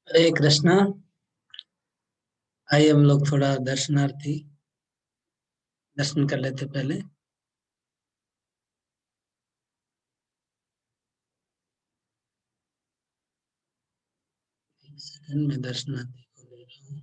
हरे कृष्णा। आइए हम लोग थोड़ा दर्शनार्थी दर्शन कर लेते पहले। एक सेकंड में दर्शनार्थी को ले रहा हूँ।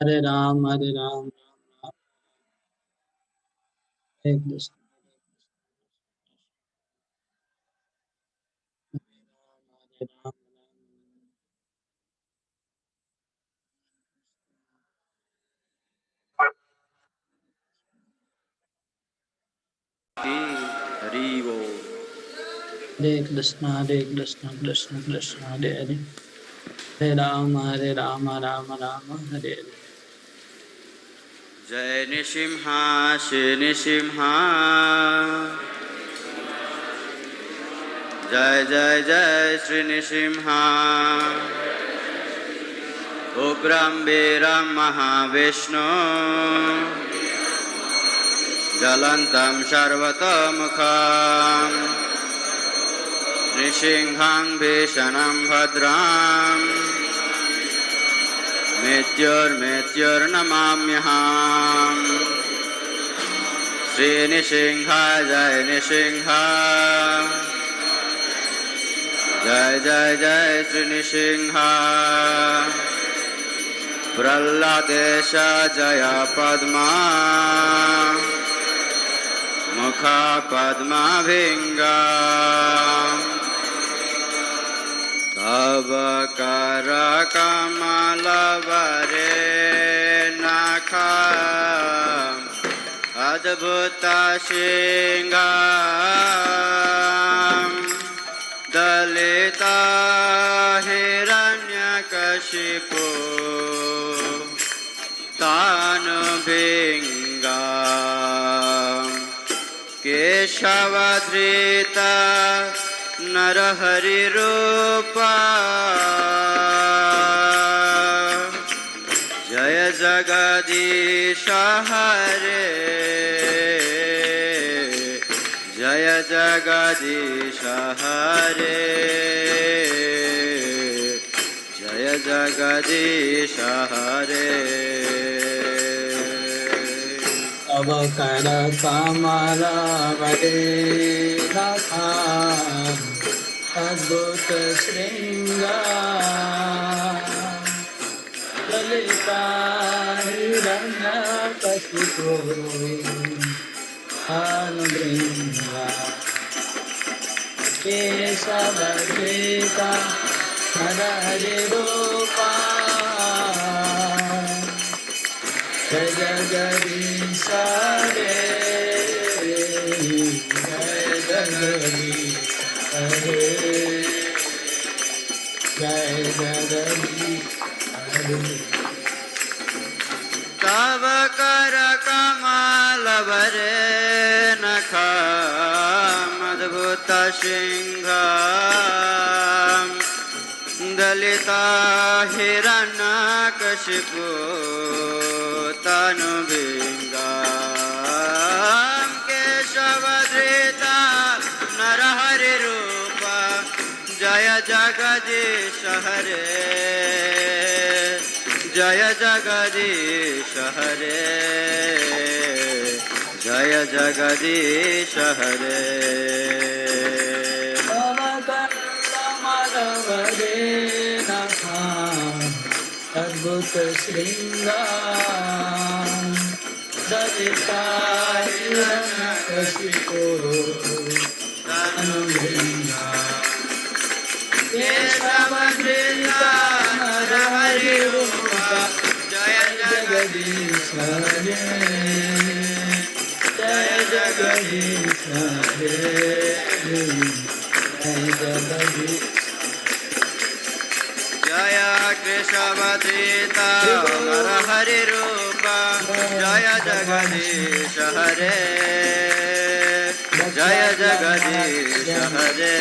हरे राम हरे राम, राम राम हरे कृष्ण, हरे राम राम हरि बोल। हरे कृष्ण कृष्ण कृष्ण हरे हरे, हरे राम राम राम हरे हरे। जय निसिंहा श्री निसिंहा, जय जय जय श्री निसिंहा। उग्रं वीरं महाविष्णु, ज्वलन्तं सर्वतोमुखं, नृसिंहं भीषणं भद्रं, मृत्युर्नमाम्यहम्। श्री निसिंह जय निसिंह, जय जय जय श्री निसिंह। प्रह्लादेश जय पद्मा, मुख पद्माभिङ्गा। तव कर कमलवरे नख, अद्भुत सिंहां। दलिता हिरण्यकशिपु तानुभिङ्गा। केशवधृता नरहरिरूपा, जय जगदीश हरे, जय जगदीश हरे, जय जगदीश हरे। तव कर कमलवरे नख, अद्भुत श्रृंगार। ललिता हिरण्यकशिपु अनुबृंगा। केशवधृता नरहरिरूपा, जय जगदीश हरे, जय जगदीश हरे, जय जगदीश हरे। तव कर कमलवरे नख, अद्भुत सिंहां। दलिता हिरण्यकशिपु तनुभिङ्गा। केशवधृता नरहरिरूपा, जय जगदीश हरे, जय जगदीश हरे, जय जगदीश हरे। कमलवरे नख, अद्भुत श्रृंगार। दलिता हिरण्यकशिपु तनुभिङ्गा। केशवधृता नरहरिरूपा, जय जगदीश हरे, जय जगदीश हरे, जय जगदीश। जय कृष्णवदीत नरहरि रूप जय जगदीश हरे जय जगदीश हरे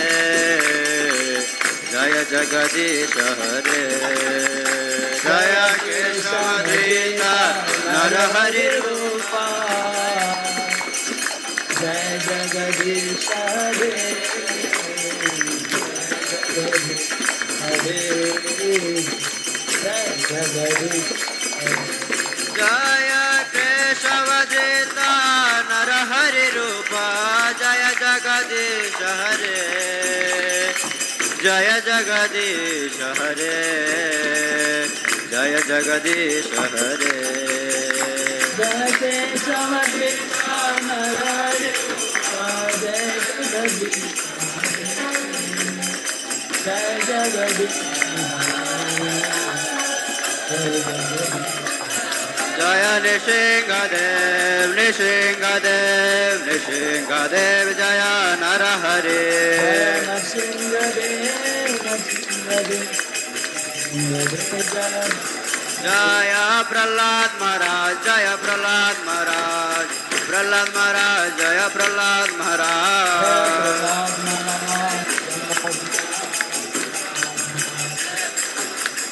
जय जगदीश हरे जय कृष्णवदीत नरहरि रूप जय जगदीश हरे हरे जय जगदीश जय केशवदित नरहरि रूप जय जगदीश हरे जय जगदीश हरे जय जगदीश हरे जय केशवदित नरहरि जय जगदीश जय जगदीश जय नृसिंहदेव नृसिंहदेव नृसिंहदेव जय नरहरि जय प्रहलाद महाराज जय प्रहलाद महाराज प्रहलाद महाराज जय प्रहलाद महाराज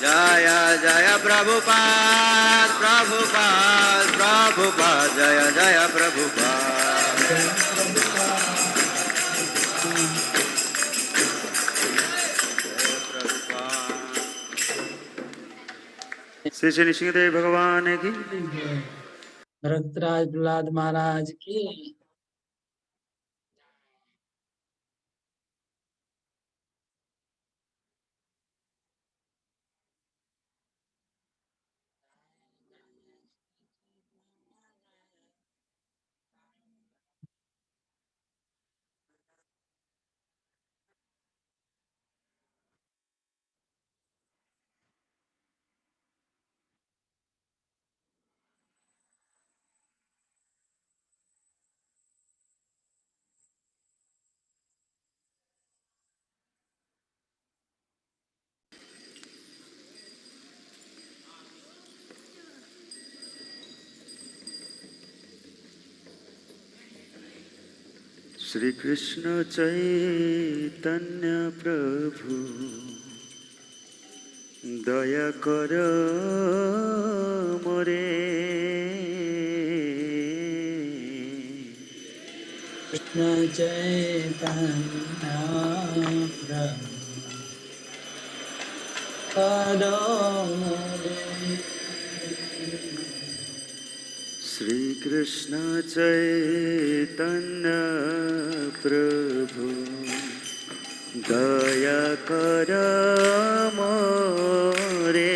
जय जय प्रभुपाद प्रभुपाद प्रभुपाद जय जय प्रभुपाद श्री श्री नृसिंहदेव भगवान की भरतराज प्रहलाद महाराज की श्री कृष्ण चैतन्य प्रभु दया कर मोरे कृष्ण चैतन्य प्रभु श्री कृष्ण चैतन्य प्रभु दया कर मोरे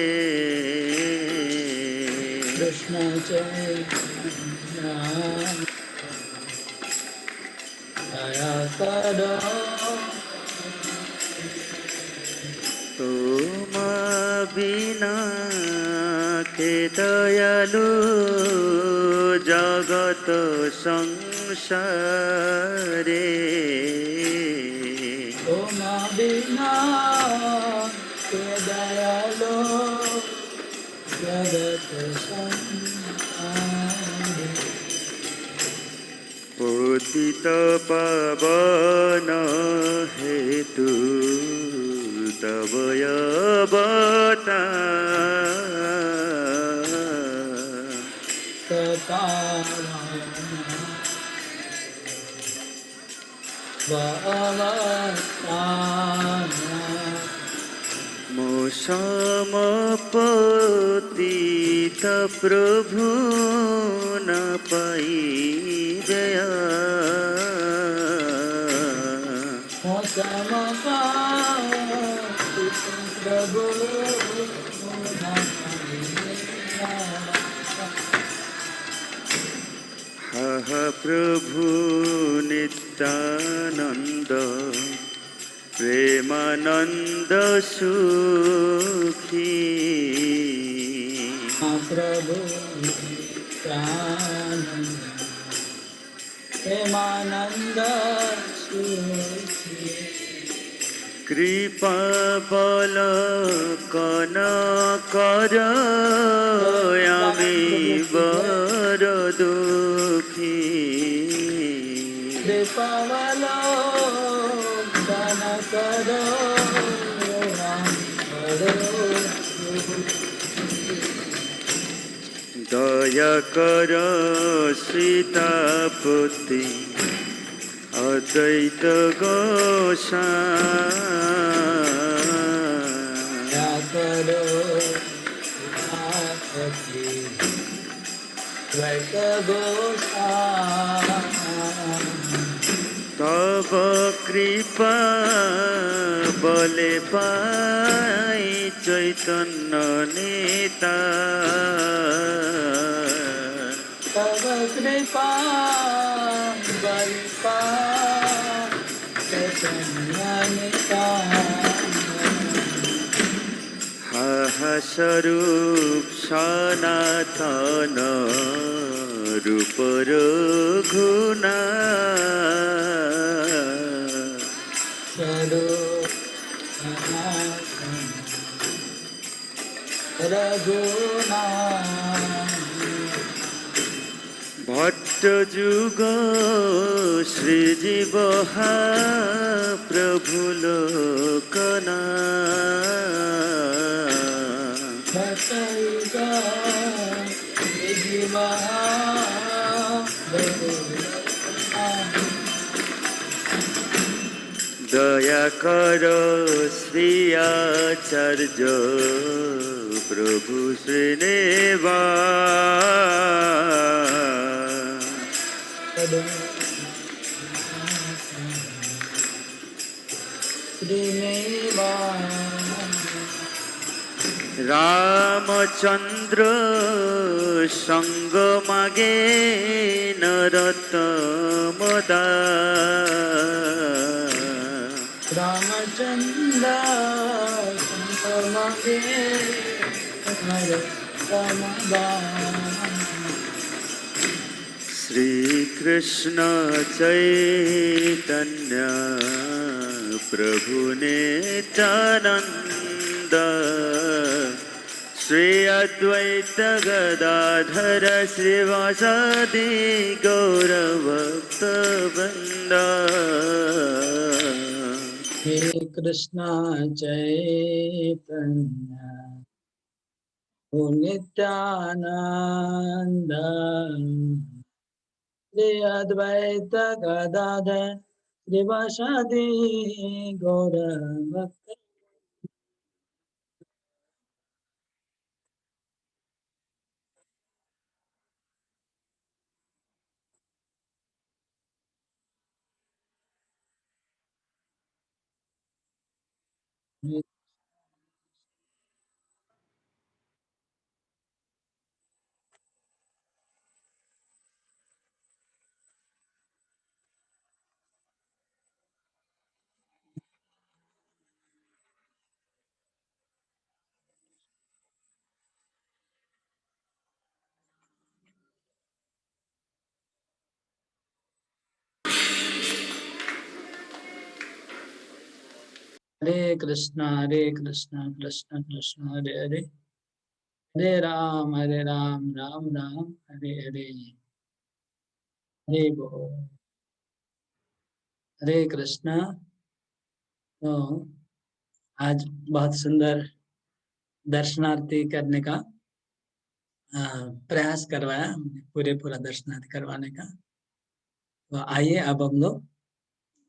कृष्ण चैतन्य दया करो तुम बिना के दयालु जगत संसारे तुम बिना के दयालो जगत संसारे पतित पावन हेतु तव अवतार मो समपतित प्रभु न पाई जया प्रभु हा प्रभु नित्यानंद प्रेमानंद सुखी प्रभु प्रेमानंद सुखी কৃপা বল কন কর আমি বড় দুঃখী কৃপা বল কন কর দয়া কর সীতাপতি অদ্বৈত গোসাই তব কৃপা বলে পাই চৈতন্য নেতা তব কৃপা বলে পাই চৈতন্য নেতা স্বরূপ সনাতন রূপ রঘুনা রঘুনা ভট্ট যুগ শ্রীজীব প্রভু লোকনা দয়া কর শ্রী আচার্য প্রভু শ্রীনিবা রামচন্দ্র সঙ্গ মাগে নরতমদা রামচন্দ্র সঙ্গ মাগে নরতমদা শ্রীকৃষ্ণ চৈতন্য প্রভু নিত্যানন্দ শ্রী অদ্বৈত গদাধর শ্রীवासादि गौरभक्तवृन्द हे कृष्ण चैतन्य नित्यानंद श्री अद्वैत गदाधर श्रीवासादि गौरभक्त हरे कृष्णा कृष्ण कृष्ण हरे हरे हरे राम राम राम हरे हरे हरे बोल हरे कृष्ण। तो आज बहुत सुंदर दर्शनार्थी करने का प्रयास करवाया हमने, पूरा दर्शनार्थी करवाने का। तो आइए अब हम लोग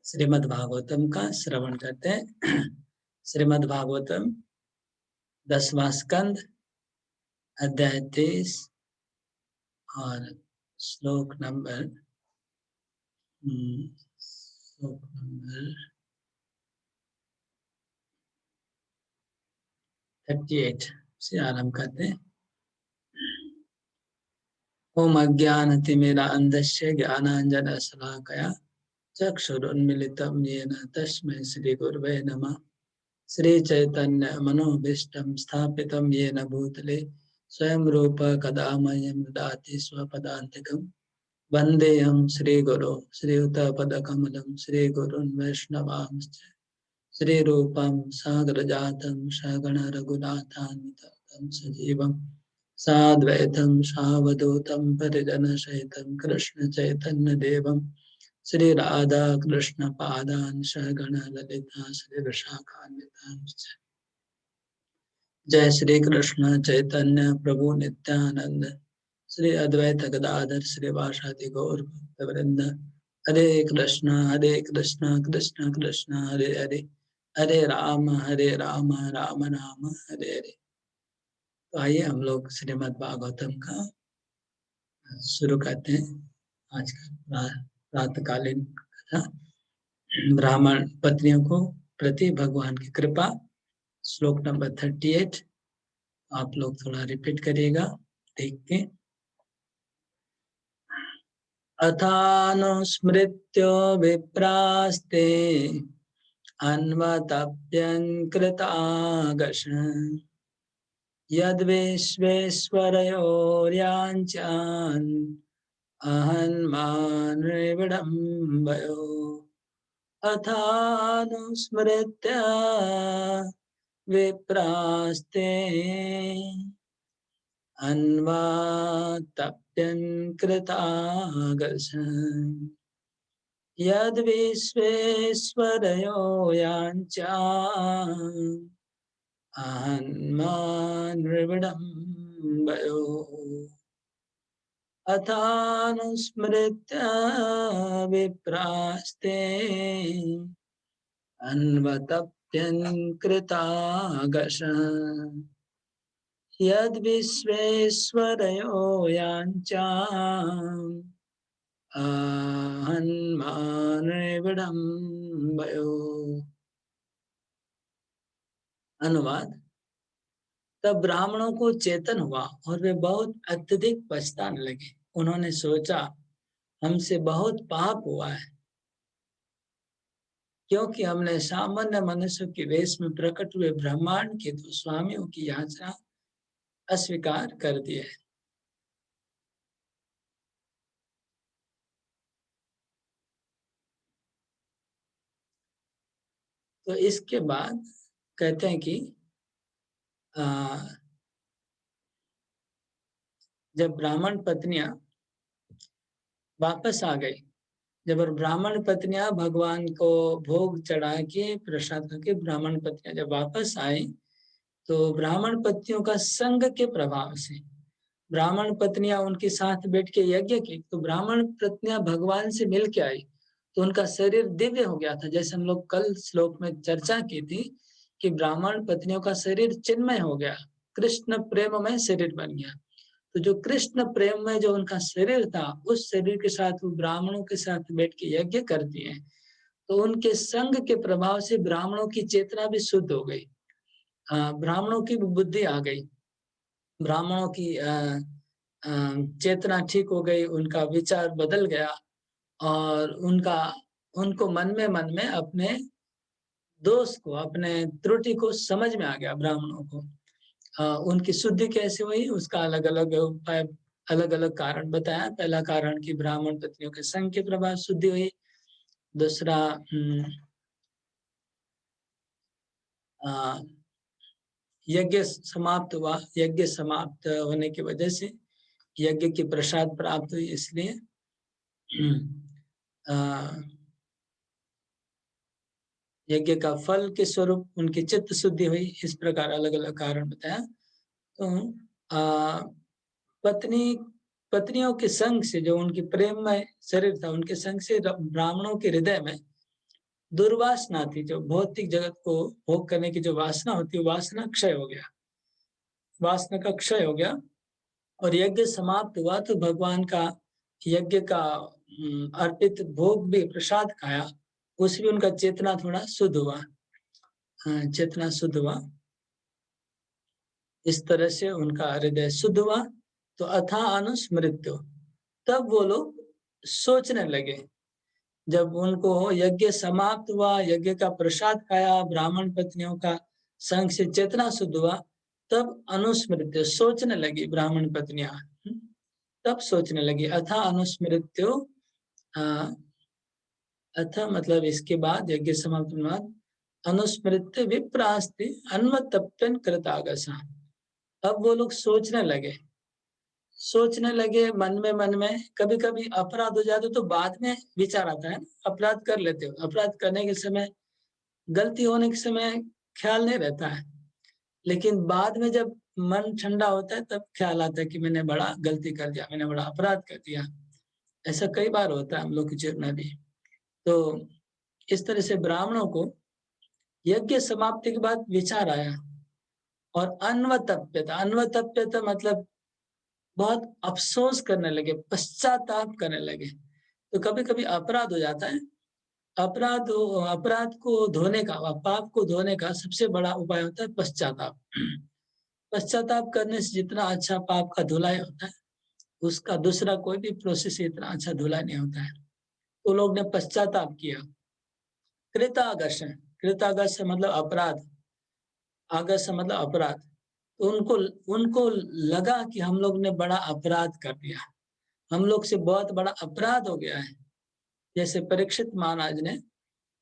श्रीमद् भागवतम का श्रवण करते हैं। श्रीमद् भागवतम 10वां स्कंद अध्याय 23 और श्लोक नंबर 38 से आरंभ करते हैं। ओम अज्ञानतिमिरान्धस्य ज्ञानाञ्जनशलाकया चक्षुरुन्मीलितं येन तस्मै श्रीगुरवे नमः। श्रीचैतन्यमनोभीष्टं स्थापितं येन भूतले स्वयं रूप कदा मह्यं ददाति स्वपदान्तिकं। वन्देऽहं श्रीगुरो श्रीयुतपदकमलं श्रीगुरुन् वैष्णवांश्च श्री रूपम सागर जातम सगण रघुनाथान्वितं सजीवम साद्वैतम सावधूतम परिजन सहितम कृष्ण चैतन्य देवम श्री राधा कृष्ण पादान सगण ललिता श्री विशाखान्वितांश्च। जय श्री कृष्ण चैतन्य प्रभु नित्यानंद श्री अद्वैत गदाधर श्रीवासादि गौर भक्तवृंद। हरे कृष्ण कृष्ण कृष्ण हरे हरे, हरे राम राम राम हरे हरे। तो आइए हम लोग श्रीमद् भागवतम का शुरू करते हैं। आज का प्रातःकालीन कथा, ब्राह्मण पत्नियों को प्रति भगवान की कृपा, श्लोक नंबर 38। आप लोग थोड़ा रिपीट करिएगा देख के। अथानुस्मृत्यो विप्रास्ते अन्वतप्यङ्कृतागश यद्विश्वेश्वरयोर्याञ्चान् अहन्मानविडम्बयो। अथानुस्मृत्य विप्रास्ते अन्वतप्यङ्कृतागश यद्विश्वेश्वरयो याञ्चान् अहन्मानविडम्बयो। अथानुस्मृत्य विप्रास्ते अन्वतप्यङ्कृतागश यद्विश्वेश्वरयो याञ्चान् अहन्मानविडम्बयो। अनुवाद। तब ब्राह्मणों को चेतन हुआ और वे बहुत अत्यधिक पछताने लगे। उन्होंने सोचा, हमसे बहुत पाप हुआ है, क्योंकि हमने सामान्य मनुष्य के वेश में प्रकट हुए ब्रह्मांड के दो स्वामियों की याचना अस्वीकार कर दी है। तो इसके बाद कहते हैं कि जब ब्राह्मण पत्नियां वापस आ गई, जब ब्राह्मण पत्नियां भगवान को भोग चढ़ा के प्रसाद करके ब्राह्मण पत्नियां जब वापस आई, तो ब्राह्मण पत्नियों का संग के प्रभाव से ब्राह्मण पत्नियां उनके साथ बैठ के यज्ञ की, तो ब्राह्मण पत्नियां भगवान से मिल के आई, तो उनका शरीर दिव्य हो गया था। जैसे हम लोग कल श्लोक में चर्चा की थी कि ब्राह्मण पत्नियों का शरीर चिन्मय हो गया, कृष्ण प्रेम में शरीर बन गया। तो जो कृष्ण प्रेम में जो उनका शरीर था, उस शरीर के साथ वो ब्राह्मणों के साथ बैठ के यज्ञ करती हैं, तो उनके संग के प्रभाव से ब्राह्मणों की चेतना भी शुद्ध हो गई, ब्राह्मणों की बुद्धि आ गई, ब्राह्मणों की चेतना ठीक हो गई, उनका विचार बदल गया और उनको मन में अपने दोष को, अपने त्रुटि को समझ में आ गया ब्राह्मणों को। उनकी शुद्धि कैसे हुई, उसका अलग अलग उपाय, अलग अलग कारण बताया। पहला कारण कि ब्राह्मण पत्नियों के संग के प्रभाव शुद्धि हुई। दूसरा, यज्ञ समाप्त हुआ, यज्ञ समाप्त होने की वजह से यज्ञ की प्रसाद प्राप्त हुई, इसलिए यज्ञ का फल के स्वरूप उनकी चित्त शुद्धि हुई। इस प्रकार अलग अलग कारण बताया। तो पत्नियों के संग से, जो उनकी प्रेम में शरीर था, उनके संग से ब्राह्मणों के हृदय में दुर्वासना थी, जो भौतिक जगत को भोग करने की जो वासना होती है, वासना क्षय हो गया, वासना का क्षय हो गया। और यज्ञ समाप्त हुआ तो भगवान का यज्ञ का अर्पित भोग भी, प्रसाद खाया, उसमें उनका चेतना थोड़ा शुद्ध हुआ, चेतना शुद्ध हुआ। इस तरह से उनका हृदय शुद्ध हुआ। तो अथा अनुस्मृत्यो, तब वो लोग सोचने लगे। जब उनको यज्ञ समाप्त हुआ, यज्ञ का प्रसाद खाया, ब्राह्मण पत्नियों का संग से चेतना शुद्ध हुआ, तब अनुस्मृत्यो, सोचने लगी ब्राह्मण पत्नियां, तब सोचने लगी। अथा अनुस्मृत्यो, अथ मतलब इसके बाद, यज्ञ समाप्त होने बाद, अनुस्मृत्य विप्रास्ति अन्वतप्यन कृतागसा। अब वो लोग सोचने लगे मन में कभी कभी अपराध हो जाते तो बाद में विचार आता है, अपराध कर लेते हो, अपराध करने के समय, गलती होने के समय ख्याल नहीं रहता है, लेकिन बाद में जब मन ठंडा होता है तब ख्याल आता है कि मैंने बड़ा गलती कर दिया, मैंने बड़ा अपराध कर दिया। ऐसा कई बार होता है हम लोग के जीवन में भी। तो इस तरह से ब्राह्मणों को यज्ञ समाप्ति के बाद विचार आया और अन्वतप्यता मतलब बहुत अफसोस करने लगे, पश्चाताप करने लगे। तो कभी कभी अपराध हो जाता है, अपराध को धोने का, पाप को धोने का सबसे बड़ा उपाय होता है पश्चाताप। पश्चाताप करने से जितना अच्छा पाप का धुलाई होता है, उसका दूसरा कोई भी प्रोसेस इतना अच्छा धुलाई नहीं होता है। तो लोग ने पश्चाताप किया। कृतागर्ष मतलब अपराध, आगर्ष मतलब अपराध। तो उनको लगा कि हम लोग ने बड़ा अपराध कर दिया, हम लोग से बहुत बड़ा अपराध हो गया है। जैसे परीक्षित महाराज ने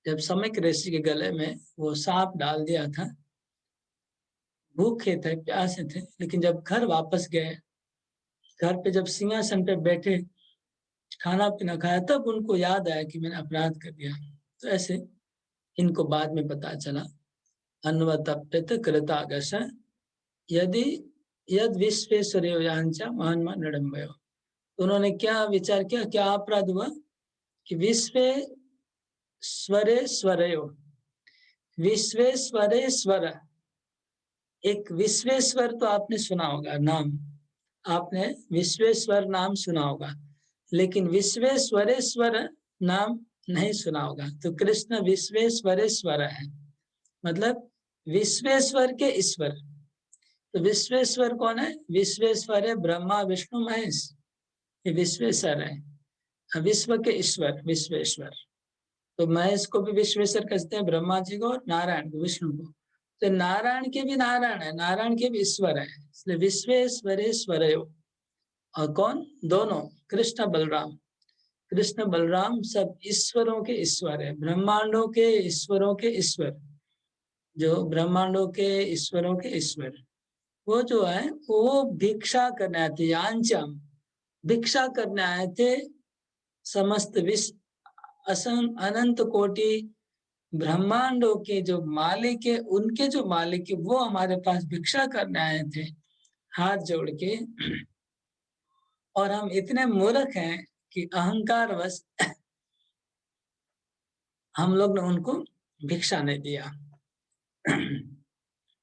जब सम्यक ऋषि के गले में वो सांप डाल दिया था, भूखे थे, प्यासे थे, लेकिन जब घर वापस गए, घर पे जब सिंहासन पे बैठे, खाना पीना खाया, तब उनको याद आया कि मैंने अपराध कर दिया। तो ऐसे इनको बाद में पता चला, अन्वतप्यत कृतागश यदि यद विश्वेश्वरयांचा महान नडम्बयो। तो उन्होंने क्या विचार किया, क्या अपराध हुआ कि विश्वेश्वरेश्वर, एक विश्वेश्वर तो आपने सुना होगा नाम, आपने विश्वेश्वर नाम सुना होगा, लेकिन विश्वेश्वरेश्वर नाम नहीं सुना होगा। तो कृष्ण विश्वेश्वरेश्वर है, मतलब विश्वेश्वर के ईश्वर। तो विश्वेश्वर कौन है? विश्वेश्वर है ब्रह्मा विष्णु महेश, ये विश्वेश्वर है। विश्व के ईश्वर विश्वेश्वर। तो महेश को भी विश्वेश्वर कहते हैं, ब्रह्मा जी को, नारायण को, विष्णु को। तो नारायण के भी नारायण है, नारायण के भी ईश्वर है, इसलिए विश्वेश्वरेश्वर। और कौन? दोनों, कृष्ण बलराम। कृष्ण बलराम सब ईश्वरों के ईश्वर है, ब्रह्मांडों के ईश्वरों के ईश्वर, जो ब्रह्मांडों के ईश्वरों के ईश्वर। वो जो है वो भिक्षा करने आए थे, यांचम, भिक्षा करने आए थे। समस्त विश्व अनंत कोटि ब्रह्मांडों के जो मालिक है, उनके जो मालिक है, वो हमारे पास भिक्षा करने आए थे हाथ जोड़ के। और हम इतने मूर्ख हैं कि अहंकार वश हम लोग ने उनको भिक्षा नहीं दिया।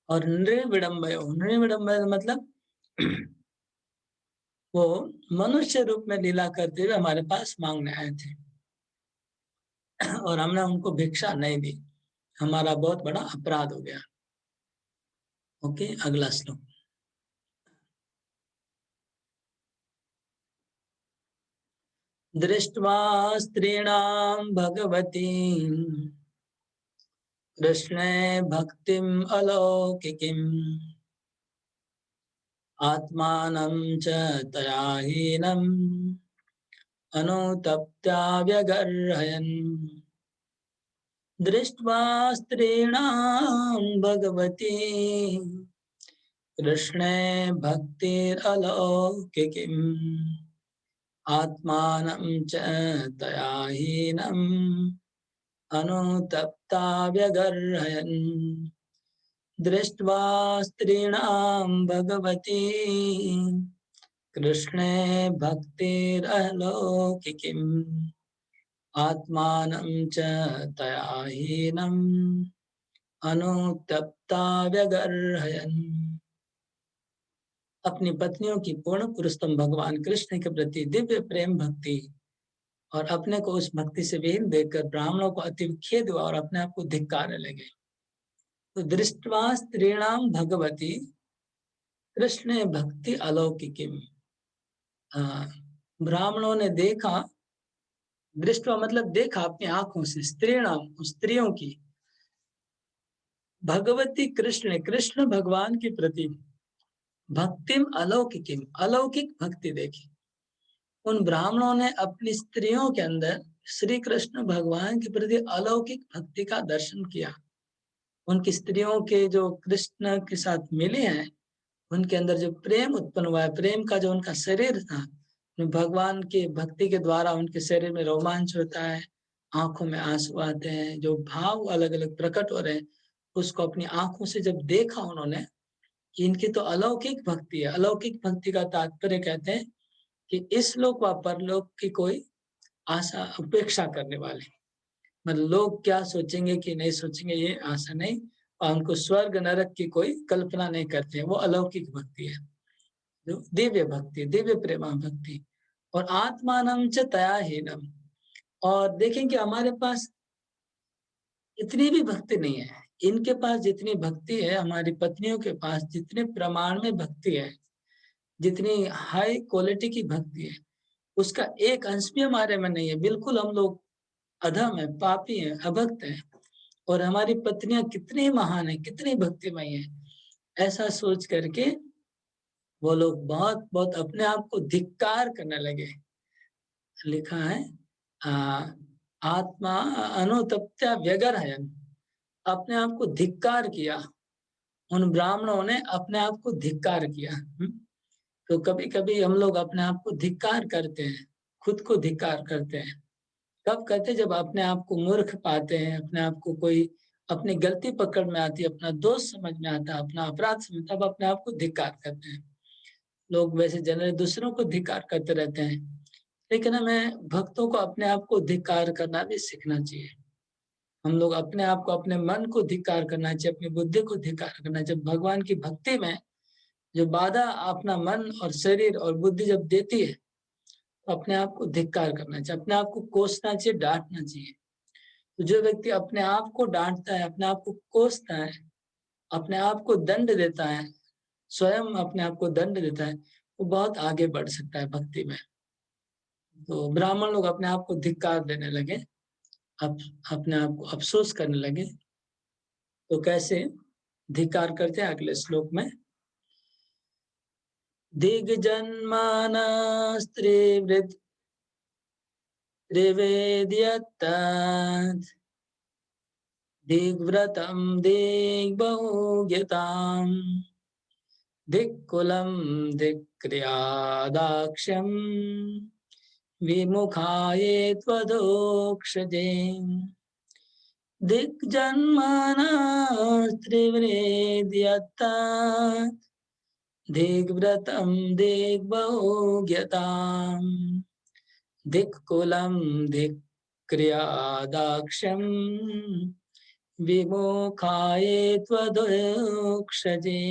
और नृविडम्बय मतलब वो मनुष्य रूप में लीला करते हुए हमारे पास मांगने आए थे और हमने उनको भिक्षा नहीं दी, हमारा बहुत बड़ा अपराध हो गया। ओके, अगला श्लोक। दृष्ट्वा स्त्रीणां भगवती कृष्णे भक्तिम् अलौकिकीम् आत्मानं च तया हीनम् अनुतप्त्या व्यगर्हयन्। दृष्ट्वा स्त्रीणां भगवती कृष्णे भक्तिरलौकिकीम् आत्मानं च तया हीनम् अनुतप्ता व्यगर्हयन्। दृष्ट्वा स्त्रीणां भगवती कृष्णे भक्तिरलौकिकीम् आत्मानं च तया हीनम् अनुतप्ता व्यगर्हयन्। अपनी पत्नियों की पूर्ण पुरुषोत्तम भगवान कृष्ण के प्रति दिव्य प्रेम भक्ति और अपने को उस भक्ति से विहीन देखकर ब्राह्मणों को अति खेद हुआ और अपने आप को धिक्कारने लगे। तो दृष्ट्वा स्त्रीणाम भगवती कृष्ण भक्ति अलौकिकीम। ब्राह्मणों ने देखा, दृष्टवा मतलब देखा अपनी आंखों से, स्त्रीणाम स्त्रियों की, भगवती कृष्ण कृष्ण भगवान के प्रति भक्तिम अलौकिकीम अलौकिक भक्ति देखी। उन ब्राह्मणों ने अपनी स्त्रियों के अंदर श्री कृष्ण भगवान के प्रति अलौकिक भक्ति का दर्शन किया। उनकी स्त्रियों के जो कृष्ण के साथ मिले हैं, उनके अंदर जो प्रेम उत्पन्न हुआ है, प्रेम का जो उनका शरीर था, भगवान के भक्ति के द्वारा उनके शरीर में रोमांच होता है, आंखों में आंसू आते हैं, जो भाव अलग अलग प्रकट हो रहे हैं, उसको अपनी आंखों से जब देखा उन्होंने कि इनकी तो अलौकिक भक्ति है। अलौकिक भक्ति का तात्पर्य कहते हैं कि इस लोक व परलोक की कोई आशा उपेक्षा करने वाले, मतलब लोग क्या सोचेंगे कि नहीं सोचेंगे ये आशा नहीं, और उनको स्वर्ग नरक की कोई कल्पना नहीं करते हैं। वो अलौकिक भक्ति है, जो दिव्य भक्ति, दिव्य प्रेमा भक्ति। और आत्मानम च तया हीनम, और देखेंगे हमारे पास इतनी भी भक्ति नहीं है। इनके पास जितनी भक्ति है, हमारी पत्नियों के पास जितने प्रमाण में भक्ति है, जितनी हाई क्वालिटी की भक्ति है, उसका एक अंश भी हमारे में नहीं है। बिल्कुल हम लोग अधम है, पापी है, अभक्त है, और हमारी पत्नियां कितनी महान है, कितनी भक्तिमय है। ऐसा सोच करके वो लोग बहुत बहुत अपने आप को धिक्कार करने लगे। लिखा है आ, आत्मा अनुतप्त्या व्यगरहयन्, अपने आप को धिक्कार किया। उन ब्राह्मणों ने अपने आप को धिक्कार किया। तो कभी कभी हम लोग अपने आप को धिक्कार करते हैं, खुद को धिक्कार करते हैं। कब करते हैं? जब अपने आप को मूर्ख पाते हैं, अपने आप को कोई अपनी गलती पकड़ में आती है, अपना दोष समझ में आता है, अपना अपराध समझ, तब अपने आप को धिक्कार करते हैं। लोग वैसे जनरली दूसरों को धिक्कार करते रहते हैं, लेकिन हमें भक्तों को अपने आप को धिक्कार करना भी सीखना चाहिए। हम लोग अपने आप को, अपने मन को धिक्कार करना चाहिए, अपनी बुद्धि को धिक्कार करना चाहिए। भगवान की भक्ति में जो बाधा अपना मन और शरीर और बुद्धि जब देती है, तो अपने आप को धिक्कार करना चाहिए, अपने आप को कोसना चाहिए, डांटना चाहिए। तो जो व्यक्ति अपने आप को डांटता है, अपने आप को कोसता है, अपने आप को दंड देता है, स्वयं अपने आप को दंड देता है, वो बहुत आगे बढ़ सकता है भक्ति में। तो ब्राह्मण लोग अपने आप को धिक्कार देने लगे, अब अपने आप को अफसोस करने लगे। तो कैसे धिक्कार करते हैं अगले श्लोक में? दिग्जन्मानस्त्रिवृत् त्रिवेद्यत्तत् दिग्व्रतं दिग्बहुज्ञताम् दिक्कुलं दिक्क्रियादाक्ष्यं विमुखाये त्वदोक्षजे। दिग्जन्मानस्त्रिवेद्यत्तत् दिग्व्रतं दिग्बहुज्ञताम् दिक्कुलं दिक्क्रियादाक्ष्यं विमुखाये त्वदोक्षजे।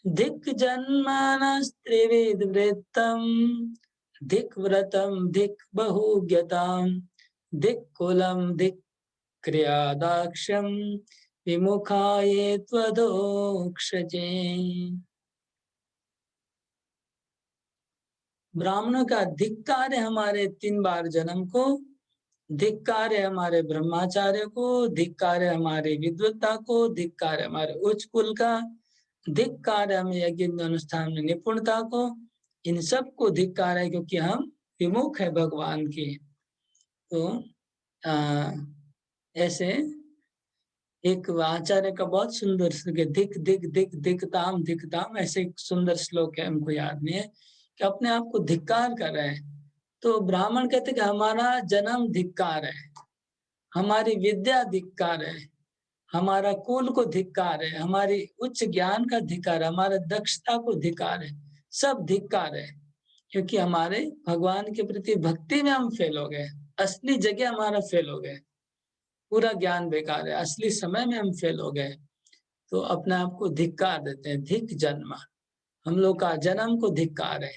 दिक्जन्मानस्त्रिविधवृत्तं दिक्व्रतं दिक्बहुज्ञतां दिक्कुलं दिक्क्रियादाक्ष्यं विमुखाये त्वदोक्षजे। ब्राह्मणों का धिक्कार है हमारे 3 बार जन्म को, धिक्कार है हमारे ब्रह्माचार्य को, धिक्कार है हमारे विद्वत्ता को, धिक्कार है हमारे उच्च कुल का, धिक्कार है हमें यज्ञ अनुष्ठान में निपुणता को। इन सब को धिक्कार है क्योंकि हम विमुख है भगवान के। तो ऐसे एक आचार्य का बहुत सुंदर श्लोक है, दिक दिक दिक दिक्ताम दिक्ताम, ऐसे एक सुंदर श्लोक है, हमको याद नहीं है, कि अपने आप को धिक्कार कर रहे हैं। तो ब्राह्मण कहते कि हमारा जन्म धिक्कार है, हमारी विद्या धिक्कार है, हमारा कुल को धिक्कार है, हमारी उच्च ज्ञान का धिक्कार है, हमारा दक्षता को धिक्कार है, सब धिक्कार है। क्योंकि हमारे भगवान के प्रति भक्ति में हम फेल हो गए, असली जगह हमारा फेल हो गए, पूरा ज्ञान बेकार है, असली समय में हम फेल हो गए। तो अपने आप को धिक्कार देते हैं, धिक जन्म, हम लोग का जन्म को धिक्कार है।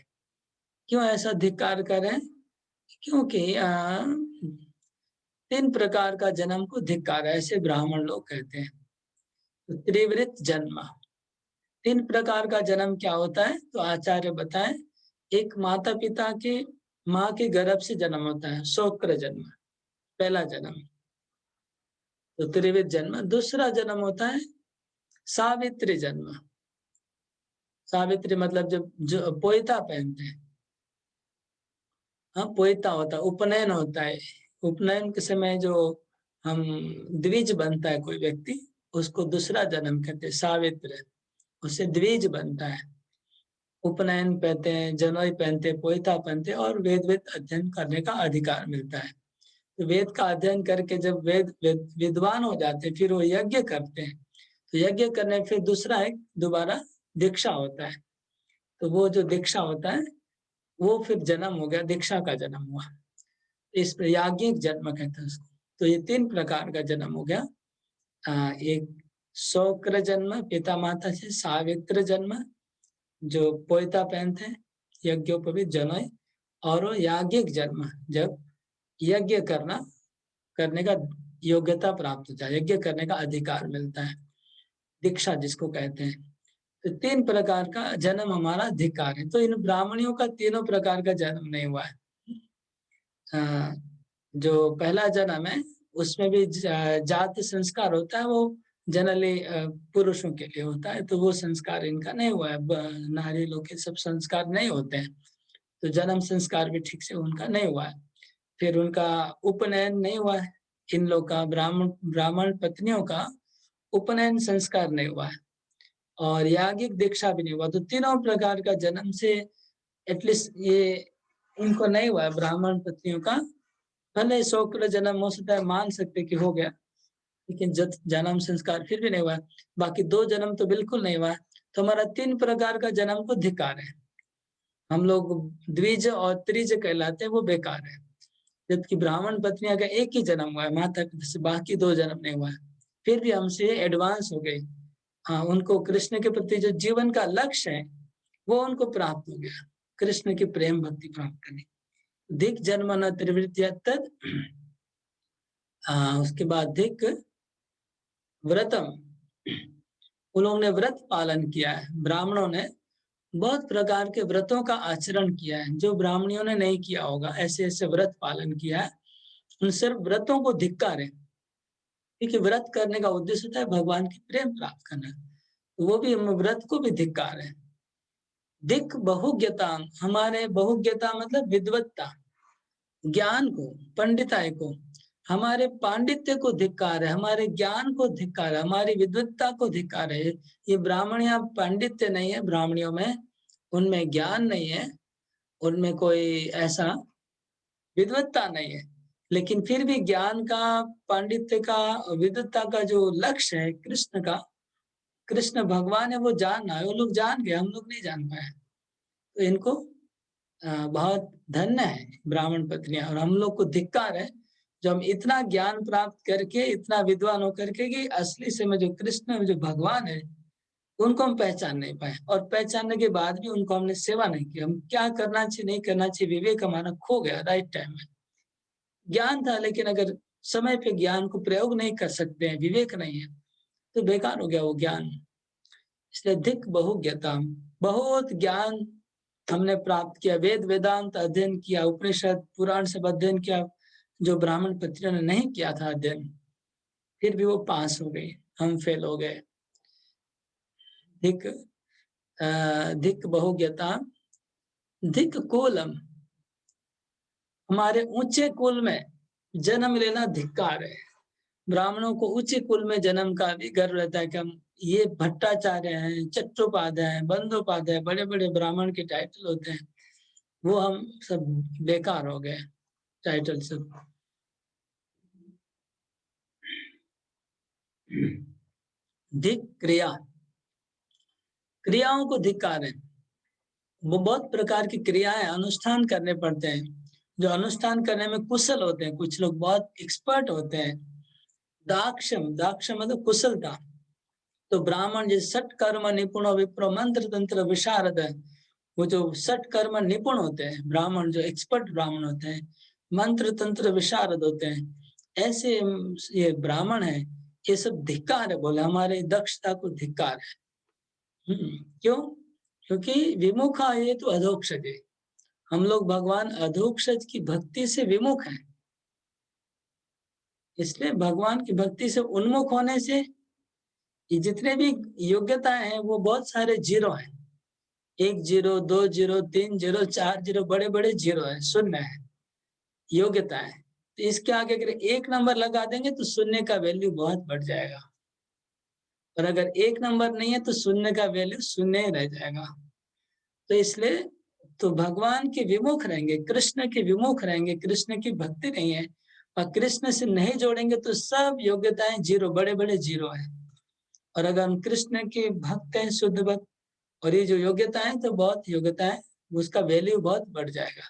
क्यों ऐसा धिक्कार करें? क्योंकि 3 प्रकार का जन्म को धिक्कार है, ऐसे ब्राह्मण लोग कहते हैं। तो त्रिवृत जन्म, 3 प्रकार का जन्म क्या होता है? तो आचार्य बताएं, एक माता पिता के, माँ के गर्भ से जन्म होता है, शोक्र जन्म, पहला जन्म, तो त्रिविध जन्म। दूसरा जन्म होता है सावित्री जन्म। सावित्री मतलब जब जो पोयता पहनते हैं, हाँ पोयता होता है, उपनयन होता है। उपनयन के समय जो हम द्विज बनता है कोई व्यक्ति, उसको दूसरा जन्म कहते हैं, सावित्र, उससे द्विज बनता है। उपनयन पहनते हैं, जनोई पहनते, पोइता पहनते और वेद अध्ययन करने का अधिकार मिलता है। तो वेद का अध्ययन करके जब विद्वान हो जाते हैं, फिर वो यज्ञ करते हैं। तो यज्ञ करने फिर दूसरा एक दोबारा दीक्षा होता है। तो वो जो दीक्षा होता है वो फिर जन्म हो गया, दीक्षा का जन्म हुआ। इस पर याज्ञिक जन्म कहते हैं उसको। तो ये 3 प्रकार का जन्म हो गया। एक शौक्र जन्म पिता माता से, सावित्र जन्म जो पोइता पहनते हैं, यज्ञोपवीत जनोय, और वो याज्ञिक जन्म जब यज्ञ करने का योग्यता प्राप्त होता है, यज्ञ करने का अधिकार मिलता है, दीक्षा जिसको कहते हैं। तो 3 प्रकार का जन्म हमारा अधिकार है। तो इन ब्राह्मणियों का तीनों प्रकार का जन्म नहीं हुआ है। जो पहला जन्म है उसमें भी जाति संस्कार होता है, वो जनरली पुरुषों के लिए होता है, तो वो संस्कार इनका नहीं हुआ है। नारी लोग के सब संस्कार नहीं होते हैं, तो जन्म संस्कार भी ठीक से उनका नहीं हुआ है। फिर उनका उपनयन नहीं हुआ है, इन लोग का ब्राह्मण पत्नियों का उपनयन संस्कार नहीं हुआ है, और याज्ञिक दीक्षा भी नहीं हुआ। तो तीनों प्रकार का जन्म से एटलीस्ट ये इनको नहीं हुआ है ब्राह्मण पत्नियों का। भले शुक्र जन्म हो सकता है, मान सकते कि हो गया, लेकिन जन्म संस्कार फिर भी नहीं हुआ। बाकी 2 जन्म तो बिल्कुल नहीं हुआ। तो हमारा 3 प्रकार का जन्म को धिक्कार है। हम लोग द्विज और त्रिज कहलाते हैं, वो बेकार है। जबकि ब्राह्मण पत्नियां का एक ही जन्म हुआ है माता पिता से, बाकी 2 जन्म नहीं हुआ है, फिर भी हमसे एडवांस हो गई। हाँ, उनको कृष्ण के प्रति जो जीवन का लक्ष्य है वो उनको प्राप्त हो गया, कृष्ण की प्रेम भक्ति प्राप्त करने। दिक जन्म न त्रिवृत्या तद, उसके बाद दिक व्रतम, उन लोगों ने व्रत पालन किया है। ब्राह्मणों ने बहुत प्रकार के व्रतों का आचरण किया है जो ब्राह्मणियों ने नहीं किया होगा, ऐसे ऐसे व्रत पालन किया है। उन सिर्फ व्रतों को धिक्कार है, क्योंकि व्रत करने का उद्देश्य होता है भगवान की प्रेम प्राप्त करना, तो वो भी व्रत को भी धिक्कार है। दिक बहुज्ञता, हमारे बहुज्ञता मतलब विद्वत्ता, ज्ञान को, पंडिताई को, हमारे पांडित्य को धिक्कार है, हमारे ज्ञान को धिक्कार है, हमारी विद्वत्ता को धिक्कार है। ये ब्राह्मणिया पांडित्य नहीं है ब्राह्मणियों में, उनमें ज्ञान नहीं है, उनमें कोई ऐसा विद्वत्ता नहीं है, लेकिन फिर भी ज्ञान का, पांडित्य का, विद्वत्ता का जो लक्ष्य है कृष्ण का, कृष्ण भगवान है, वो जानना है, वो लोग जान गए, हम लोग नहीं जान पाए। तो इनको बहुत धन्य है ब्राह्मण पत्नियां, और हम लोग को धिक्कार है जो हम इतना ज्ञान प्राप्त करके, इतना विद्वान होकर के कि असली से में जो कृष्ण जो भगवान है उनको हम पहचान नहीं पाए, और पहचानने के बाद भी उनको हमने सेवा नहीं की। हम क्या करना चाहिए नहीं करना चाहिए, विवेक हमारा खो गया राइट टाइम में। ज्ञान था, लेकिन अगर समय पे ज्ञान को प्रयोग नहीं कर सकते हैं, विवेक नहीं है, तो बेकार हो गया वो ज्ञान। इसलिए धिक बहुज्ञता, बहुत ज्ञान हमने प्राप्त किया, वेद वेदांत अध्ययन किया, उपनिषद पुराण सब अध्ययन किया, जो ब्राह्मण पत्नियों ने नहीं किया था अध्ययन, फिर भी वो पास हो गई, हम फेल हो गए। धिक धिक बहुज्ञता, धिक कुलम, हमारे ऊंचे कुल में जन्म लेना धिक्कार है। ब्राह्मणों को ऊंचे कुल में जन्म का भी गर्व रहता है कि हम ये भट्टाचार्य हैं, चट्टोपाध्याय हैं, बंदोपाध्याय, बड़े बड़े ब्राह्मण के टाइटल होते हैं, वो हम सब बेकार हो गए टाइटल सब। धिक क्रिया, क्रियाओं को धिक्कार है। वो बहुत प्रकार की क्रियाएं अनुष्ठान करने पड़ते हैं, जो अनुष्ठान करने में कुशल होते हैं, कुछ लोग बहुत एक्सपर्ट होते हैं। दाक्षम, दाक्षम मतलब कुशलता। तो ब्राह्मण जो सठ कर्म निपुण विप्रो मंत्र तंत्र विशारद है, वो जो सठ कर्म निपुण होते हैं ब्राह्मण, जो एक्सपर्ट ब्राह्मण होते हैं, मंत्र तंत्र विशारद होते हैं, ऐसे ये ब्राह्मण है, ये सब धिक्कार है, बोले हमारे दक्षता को धिक्कार है। क्यों? क्योंकि विमुखा ये तो अधोक्षज है, हम लोग भगवान अधोक्षज की भक्ति से विमुख हैं, इसलिए भगवान की भक्ति से उन्मुख होने से ये जितने भी योग्यता है वो बहुत सारे जीरो हैं, 1 0 2 0 3 0 4 0, बड़े बड़े जीरो है, शून्य है योग्यता है। तो इसके आगे अगर 1 नंबर लगा देंगे तो शून्य का वैल्यू बहुत बढ़ जाएगा, और अगर 1 नंबर नहीं है तो शून्य का वैल्यू शून्य ही रह जाएगा। तो इसलिए तो भगवान के विमुख रहेंगे, कृष्ण के विमुख रहेंगे, कृष्ण की भक्ति नहीं है और कृष्ण से नहीं जोड़ेंगे तो सब योग्यताएं जीरो, बड़े बड़े जीरो है। और अगर हम कृष्ण के भक्त हैं, शुद्ध भक्त, और ये जो योग्यता है तो बहुत योग्यता है, उसका वैल्यू बहुत बढ़ जाएगा।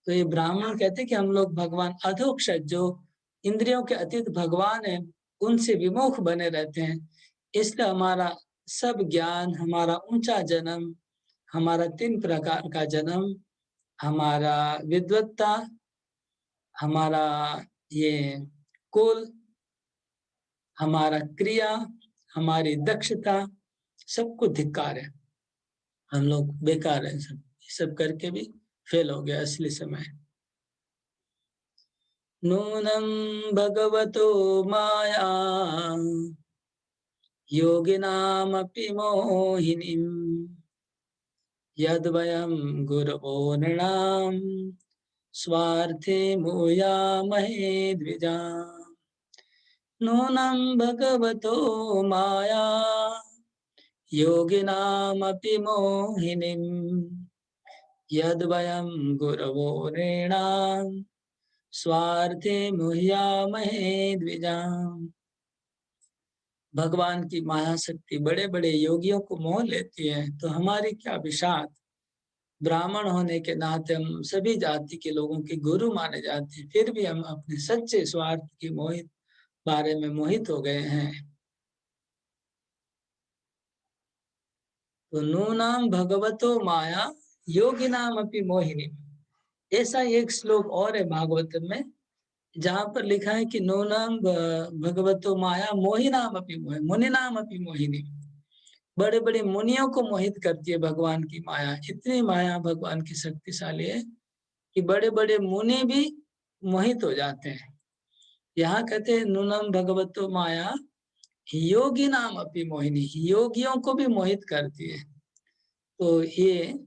तो ये ब्राह्मण कहते हैं कि हम लोग भगवान अधोक्षज, जो इंद्रियों के अतीत भगवान है, उनसे विमुख बने रहते हैं। इसलिए हमारा सब ज्ञान, हमारा ऊंचा जन्म, हमारा 3 प्रकार का जन्म, हमारा विद्वत्ता, हमारा ये कुल, हमारा क्रिया, हमारी दक्षता, सबको धिक्कार है। हम लोग बेकार है, सब करके भी फेल हो गया असली समय। नूनं भगवतो माया योगिनामपि मोहिनीं यद्वयं गुरवो नृणां स्वार्थे मूयामहे द्विजा। नूनं भगवतो माया योगिनामपि मोहिनीं यद्वयं गुरवो नृणां स्वार्थे मुह्यामहे द्विजा। भगवान की माया शक्ति बड़े बड़े योगियों को मोह लेती है, तो हमारी क्या विषाद। ब्राह्मण होने के नाते हम सभी जाति के लोगों के गुरु माने जाते हैं, फिर भी हम अपने सच्चे स्वार्थ के मोहित बारे में मोहित हो गए हैं। तो नूनाम भगवतो माया योगिनाम अपि मोहिनी, ऐसा एक श्लोक और है भागवत में जहां पर लिखा है कि नूनाम भगवतो माया मोहिनाम अपि मोहि मुनिनाम अपि मोहिनी। बड़े बड़े मुनियों को मोहित करती है भगवान की माया। इतनी माया भगवान की शक्तिशाली है कि बड़े बड़े मुनि भी मोहित हो जाते हैं। यहाँ कहते हैं नूनम भगवतो माया योगी नाम अपनी मोहिनी, योगियों को भी मोहित करती है। तो ये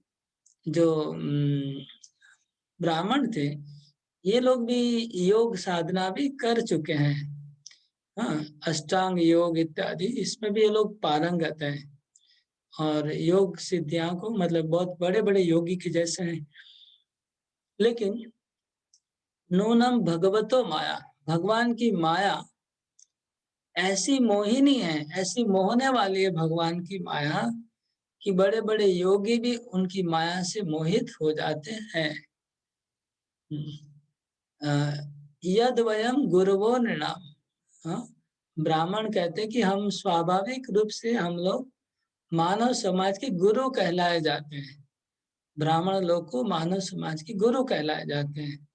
जो ब्राह्मण थे, ये लोग भी योग साधना भी कर चुके हैं। हाँ, अष्टांग योग इत्यादि, इसमें भी ये लोग पारंगत हैं और योग सिद्धियां को मतलब बहुत बड़े बड़े योगी के जैसे हैं। लेकिन नूनम भगवतो माया, भगवान की माया ऐसी मोहिनी है, ऐसी मोहने वाली है भगवान की माया कि बड़े बड़े योगी भी उनकी माया से मोहित हो जाते हैं। यद वयम गुरुवो नृणाम, हाँ, ब्राह्मण कहते हैं कि हम स्वाभाविक रूप से हम लोग मानव समाज के गुरु कहलाए जाते हैं। ब्राह्मण लोग को मानव समाज के गुरु कहलाए जाते हैं।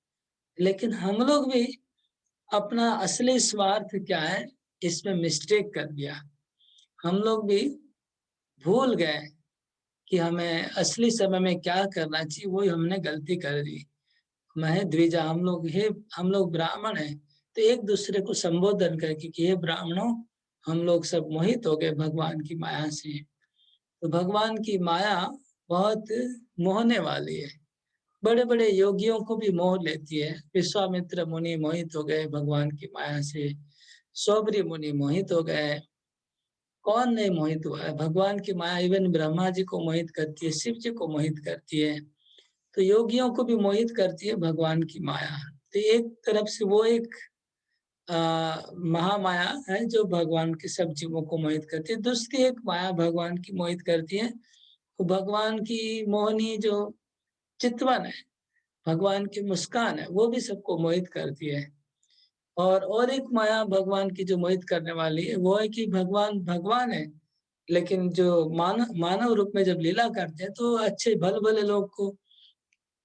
लेकिन हम लोग भी अपना असली स्वार्थ क्या है, इसमें मिस्टेक कर दिया। हम लोग भी भूल गए कि हमें असली समय में क्या करना चाहिए, वही हमने गलती कर दी। मैं द्विजा, हम लोग ब्राह्मण हैं, तो एक दूसरे को संबोधन करके कि ये ब्राह्मणों, हम लोग सब मोहित हो गए भगवान की माया से। तो भगवान की माया बहुत मोहने वाली है, बड़े बड़े योगियों को भी मोह लेती है। विश्वामित्र मुनि मोहित हो गए भगवान की माया से, सौबरी मुनि मोहित हो गए। कौन नहीं मोहित हुआ है, भगवान की माया इवन ब्रह्मा जी को मोहित करती है, शिव जी को मोहित करती है, तो योगियों को भी मोहित करती है भगवान की माया। तो एक तरफ से वो एक महामाया है जो भगवान के सब जीवों को मोहित करती है, दूसरी एक माया भगवान की मोहित करती है, वो भगवान की मोहनी जो चितवन है, भगवान की मुस्कान है, वो भी सबको मोहित करती है। और एक माया भगवान की जो मोहित करने वाली है, वो है कि भगवान भगवान है, लेकिन जो मानव रूप में जब लीला करते हैं तो अच्छे भले भले लोग को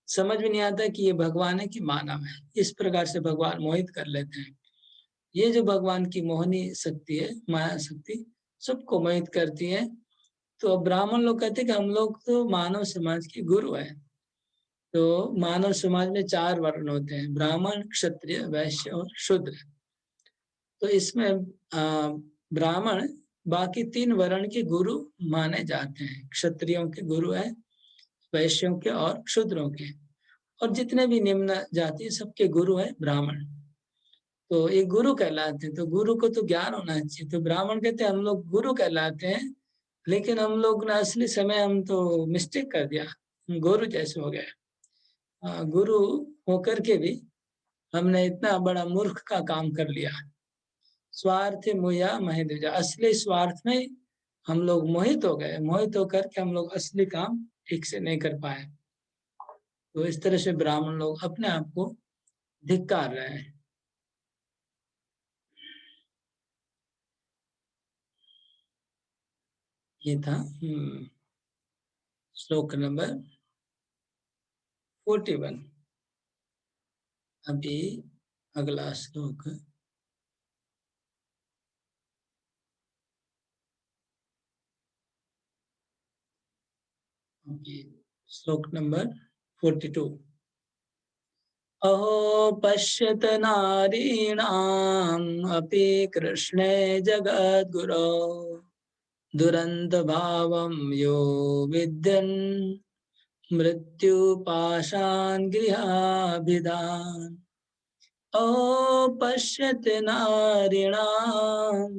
समझ में नहीं आता कि ये भगवान है कि मानव है। इस प्रकार से भगवान मोहित कर लेते हैं। ये जो भगवान की मोहनी शक्ति है, माया शक्ति, सबको मोहित करती है। तो ब्राह्मण लोग कहते हैं कि हम लोग तो मानव समाज के गुरु हैं। तो मानव समाज में 4 वर्ण होते हैं, ब्राह्मण, क्षत्रिय, वैश्य और शूद्र। तो इसमें ब्राह्मण बाकी 3 वर्ण के गुरु माने जाते हैं। क्षत्रियों के गुरु है, वैश्यों के और शूद्रों के, और जितने भी निम्न जाति सबके गुरु है ब्राह्मण। तो ये गुरु कहलाते हैं। तो गुरु को तो ज्ञान होना चाहिए। तो ब्राह्मण कहते हैं हम लोग गुरु कहलाते हैं, लेकिन हम लोग ना असली समय हम तो मिस्टेक कर दिया, हम गुरु जैसे हो गए। गुरु होकर के भी हमने इतना बड़ा मूर्ख का काम कर लिया। स्वार्थ मोया महेन्द्र, असली स्वार्थ में हम लोग मोहित हो गए। मोहित होकर के हम लोग असली काम ठीक से नहीं कर पाए। तो इस तरह से ब्राह्मण लोग अपने आप को धिक्कार रहे हैं। ये था श्लोक नंबर 41। अभी अगला श्लोक श्लोक नंबर 42। अहो पश्यत नारीणाम् अपि कृष्णे जगद्गुरो दुरंत भावं यो विद्यन् मृत्युपाशान् गृहाभिधान्। अहो पश्यत नारीणाम्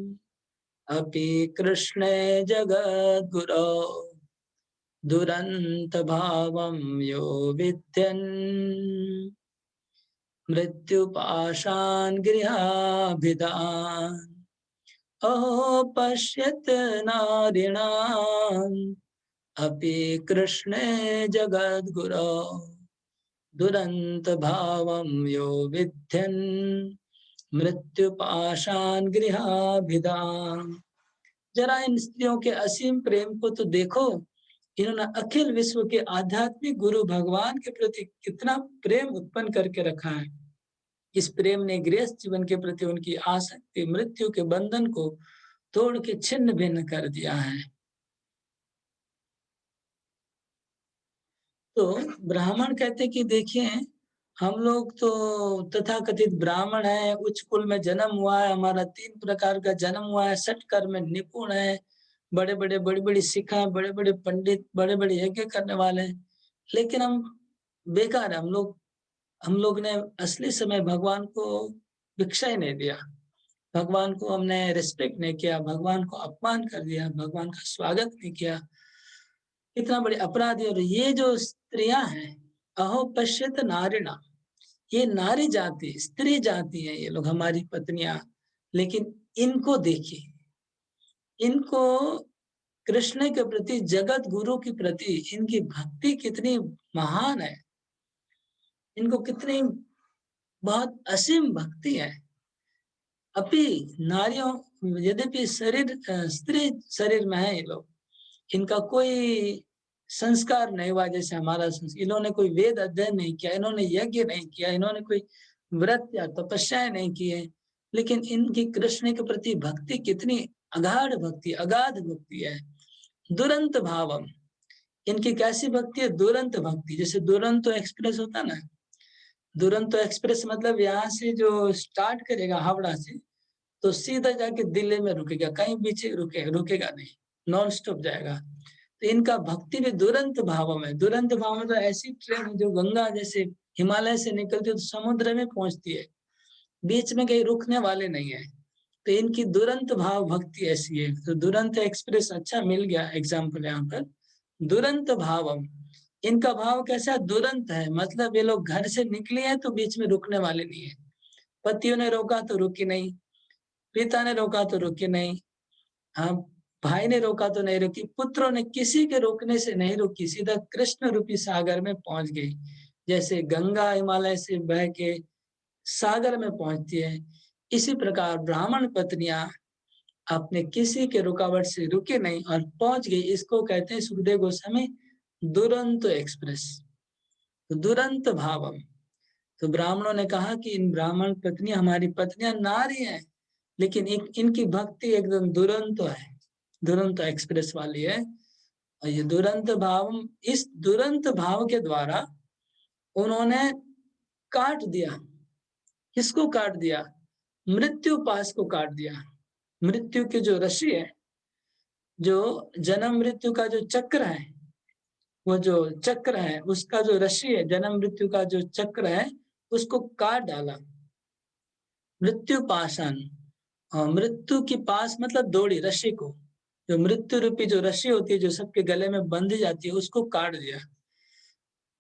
अपि कृष्णे जगद्गुरो दुरंत भावं यो विद्यन् मृत्युपाशान् गृहाभिधान्। अहो पश्यत नारिणाम् अपि कृष्णे जगद्गुरो दुरंत भावं यो विद्यन् मृत्युपाशान् गृहाभिधान्। जरा इन स्त्रियों के असीम प्रेम को तो देखो। इन्होंने अखिल विश्व के आध्यात्मिक गुरु भगवान के प्रति कितना प्रेम उत्पन्न करके रखा है। इस प्रेम ने गृहस्थ जीवन के प्रति उनकी आसक्ति मृत्यु के बंधन को तोड़ के छिन्न भिन्न कर दिया है। तो ब्राह्मण कहते कि देखिए, हम लोग तो तथाकथित ब्राह्मण है, उच्च कुल में जन्म हुआ है, हमारा 3 प्रकार का जन्म हुआ है, षट कर्म में निपुण है, बड़ी बड़ी शिखा है, बड़े बड़े पंडित, बड़े बड़े यज्ञ करने वाले हैं, लेकिन हम बेकार है। हम लोग ने असली समय भगवान को भिक्षा ही नहीं दिया, भगवान को हमने रिस्पेक्ट नहीं किया, भगवान को अपमान कर दिया, भगवान का स्वागत नहीं किया। इतना बड़े अपराधी। और ये जो स्त्रियां हैं, अहो पश्यत नारिणा, ये नारी जाति स्त्री जाति है, ये लोग हमारी पत्नियां। लेकिन इनको देखिए, इनको कृष्ण के प्रति, जगत गुरु के प्रति इनकी भक्ति कितनी महान है, इनको कितनी बहुत असीम भक्ति है। अभी नारियों, यद्यपि शरीर स्त्री शरीर में है ये लोग, इनका कोई संस्कार नहीं हुआ जैसे हमारा संस्कार। इन्होंने कोई वेद अध्ययन नहीं किया, इन्होंने यज्ञ नहीं किया, इन्होंने कोई व्रत या तपस्याएं नहीं की है, लेकिन इनकी कृष्ण के प्रति भक्ति कितनी अगाध भक्ति, अगाध भक्ति है। दुरंत भावम, इनकी कैसी भक्ति है? दुरंत भक्ति। जैसे दुरंतो एक्सप्रेस होता ना, दुरंतो एक्सप्रेस मतलब यहाँ से जो स्टार्ट करेगा हावड़ा से, तो सीधा जाके दिल्ली में रुकेगा, कहीं बीच रुकेगा नहीं, नॉन स्टॉप जाएगा। तो इनका भक्ति भी दुरंत भाव में। दुरंत भाव में तो ऐसी ट्रेन है जो गंगा जैसे हिमालय से निकलती है तो समुद्र में पहुंचती है, बीच में कहीं रुकने वाले नहीं है। तो इनकी दुरंत भाव भक्ति ऐसी है। तो दुरंत एक्सप्रेस अच्छा मिल गया एग्जाम्पल यहाँ पर। दुरंत भावम, इनका भाव कैसा? दुरंत है, मतलब ये लोग घर से निकले हैं तो बीच में रुकने वाले नहीं है। पतियों ने रोका तो रुकी नहीं, पिता ने रोका तो रुकी नहीं, हाँ भाई ने रोका तो नहीं रुकी, पुत्रों ने किसी के रोकने से नहीं रुकी, सीधा कृष्ण रूपी सागर में पहुंच गई। जैसे गंगा हिमालय से बह के सागर में पहुंचती है, इसी प्रकार ब्राह्मण पत्नियां अपने किसी के रुकावट से रुके नहीं और पहुंच गई। इसको कहते हैं सुखदेव गोस्वामी दुरंत एक्सप्रेस, तो दुरंत भावम। तो ब्राह्मणों ने कहा कि इन ब्राह्मण पत्नियां हमारी पत्नियां नारी हैं, लेकिन इनकी भक्ति एकदम दुरंत है, दुरंत एक्सप्रेस वाली है। और ये दुरंत भाव, इस दुरंत भाव के द्वारा उन्होंने काट दिया। किसको काट दिया? मृत्यु पाश को काट दिया। मृत्यु की जो रस्सी है, जो जन्म मृत्यु का जो चक्र है, वो जो चक्र है उसका जो रस्सी है, जन्म मृत्यु का जो चक्र है, उसको काट डाला। मृत्यु पाषाण, मृत्यु की पास मतलब दौड़ी रस्सी को, जो मृत्यु रूपी जो रस्सी होती है जो सबके गले में बंध जाती है उसको काट दिया।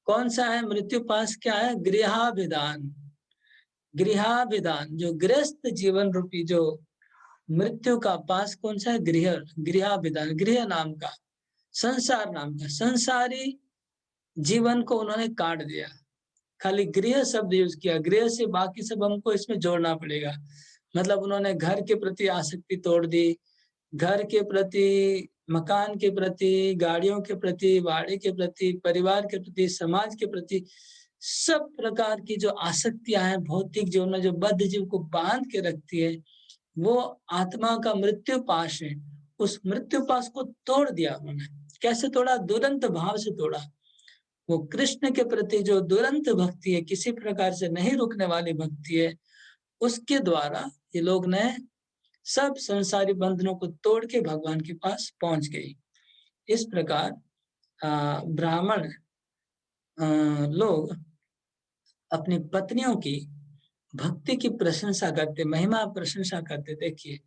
कौन सा है मृत्यु पास? क्या है? गृहाभिधान। गृहाभिधान जो गृहस्थ जीवन रूपी जो मृत्यु का पास कौन सा है? गृहाभिधान, गृह नाम का, संसार नाम का, संसारी जीवन को उन्होंने काट दिया। खाली गृह शब्द यूज किया, गृह से बाकी सब हमको इसमें जोड़ना पड़ेगा। मतलब उन्होंने घर के प्रति आसक्ति तोड़ दी, घर के प्रति, मकान के प्रति, गाड़ियों के प्रति, वाड़ी के प्रति, परिवार के प्रति, समाज के प्रति, सब प्रकार की जो आसक्तियां हैं भौतिक जीवन में, जो बद्ध जीव को बांध के रखती है, वो आत्मा का मृत्यु पाश है। उस मृत्यु पाश को तोड़ दिया उन्होंने। कैसे तोड़ा? दुरंत भाव से तोड़ा। वो कृष्ण के प्रति जो दुरंत भक्ति है, किसी प्रकार से नहीं रुकने वाली भक्ति है, उसके द्वारा ये लोग ने सब संसारी बंधनों को तोड़ के भगवान के पास पहुंच गई। इस प्रकार ब्राह्मण लोग अपनी पत्नियों की भक्ति की प्रशंसा करते, महिमा प्रशंसा करते। देखिए,